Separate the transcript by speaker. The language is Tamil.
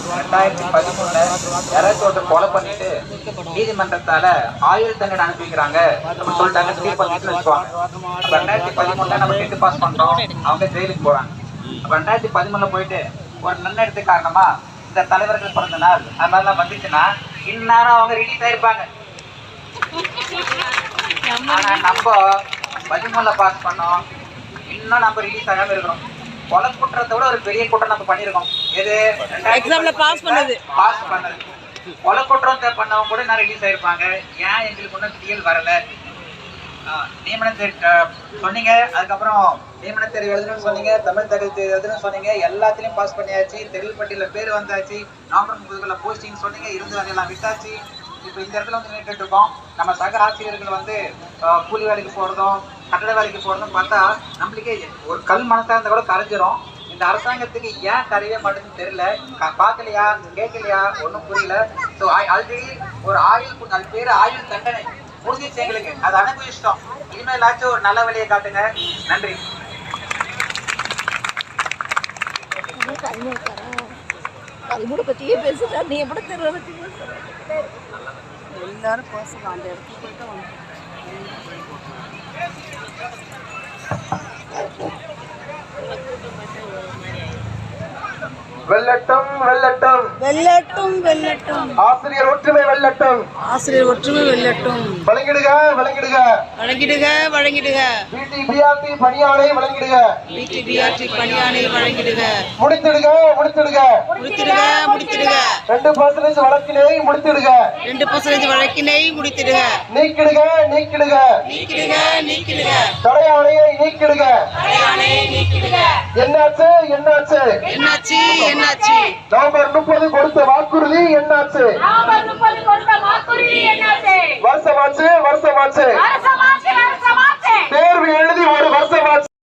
Speaker 1: 2013 யாராச்சும் ஒருத்தர் கொலை பண்ணிட்டு நீதிமன்றத்தால ஆயுள் தண்டனை அனுப்பிக்கிறாங்க அப்படின்னு சொல்லிட்டாங்க, தீர்ப்பு வச்சுக்குவாங்க. 2013 நம்ம டெட் பாஸ் பண்றோம், அவங்க ஜெயிலுக்கு போறாங்க. 2013 போயிட்டு ஒரு நன்னடத்தை காரணமா இந்த தலைவர்கள் பிறந்த நாள் அது மாதிரிலாம் வந்துச்சுன்னா இந்நேரம் அவங்க ரிலீஸ் ஆயிருப்பாங்க. ஆனா நம்ம 13 பாஸ் பண்ணோம், இன்னும் நம்ம ரிலீஸ் ஆகாம இருக்கிறோம். கொலை குற்றத்தை விட ஒரு பெரிய குற்றம் நம்ம பண்ணிருக்கோம். எது?
Speaker 2: எக்ஸாம்ல பாஸ் பண்ணது.
Speaker 1: கொலை குற்றத்தை பண்ணவங்க கூட நான் ரிலீஸ் ஆயிருப்பாங்க. ஏன் எங்களுக்கு ஒன்றும் டிஎல் வரல? நியமன சொன்னீங்க, அதுக்கப்புறம் நியமன தேர்வு எழுதணும்னு சொன்னீங்க, தமிழ் தகுதி எழுதணும்னு சொன்னீங்க, எல்லாத்துலயும் பாஸ் பண்ணியாச்சு. தெருவில் பட்டியல பேர் வந்தாச்சு, நவம்பர் 30 போஸ்டிங் சொன்னீங்க, இருந்து வரையெல்லாம் விட்டாச்சு. இப்போ இந்த இடத்துல வந்து நின்றுட்டு இருக்கோம். நம்ம சக ஆசிரியர்கள் வந்து கூலி வேலைக்கு போறதும் கட்டட வேலைக்கு போறதும் பார்த்தா நம்மளுக்கே ஒரு கல் மனசா இருந்தா கூட கரைஞ்சிரும். இந்த அரசாங்கத்துக்கு ஏன் கரையவே மாட்டேன்னு தெரியல, பார்க்கலையா கேட்கலையா ஒன்றும் புரியல. ஸோ ஆல்ரெடி ஒரு ஆயுள், அது பேர் ஆயுள் தண்டனை முடிஞ்சிச்சு எங்களுக்கு, அது அனுபவிச்சிட்டோம். இனிமேலாச்சும் ஒரு நல்ல வழியை காட்டுங்க. நன்றி.
Speaker 2: கல்முனை பற்றியே பேசுகிறா, நீ எப்படி தெருவை பற்றி பேசுகிற? எல்லாரும் பேசலாம், அந்த இடத்துக்கு போயிட்டு வாங்க.
Speaker 3: வெல்லட்டும் வெல்லட்டும்
Speaker 2: வெல்லட்டும் வெல்லட்டும்,
Speaker 3: ஆசிரியர் ஒற்றுமை வெல்லட்டும்,
Speaker 2: ஆசிரியர் ஒற்றுமை வெல்லட்டும்.
Speaker 3: வழங்கிடுக வழங்கிடுக
Speaker 2: வழங்கிடுக வழங்கிடுக,
Speaker 3: பிடிபிஆர்டி பணியாணை வழங்கிடுக,
Speaker 2: பிடிபிஆர்டி பணியாணை வழங்கிடுக,
Speaker 3: முடித்திடுக முடித்திடுக,
Speaker 2: முடித்திடுக முடித்திடுக,
Speaker 3: 2% வழக்கினை முடித்திடுக,
Speaker 2: 2% வழக்கினை முடித்திடுக,
Speaker 3: நீக்கிடுக நீக்கிடுக,
Speaker 2: நீக்கிடுக நீக்கிடுக,
Speaker 3: தடையாணையை நீக்கிடுக.
Speaker 2: தடையாணையை நீக்கிடுக.
Speaker 3: என்னாச்சு என்னாச்சு
Speaker 2: என்னாச்சு என்னாச்சு?
Speaker 3: நவம்பர் 30 கொடுத்த வாக்குறுதி என்னாச்சு? வருஷமாச்சு வருஷமாச்சு,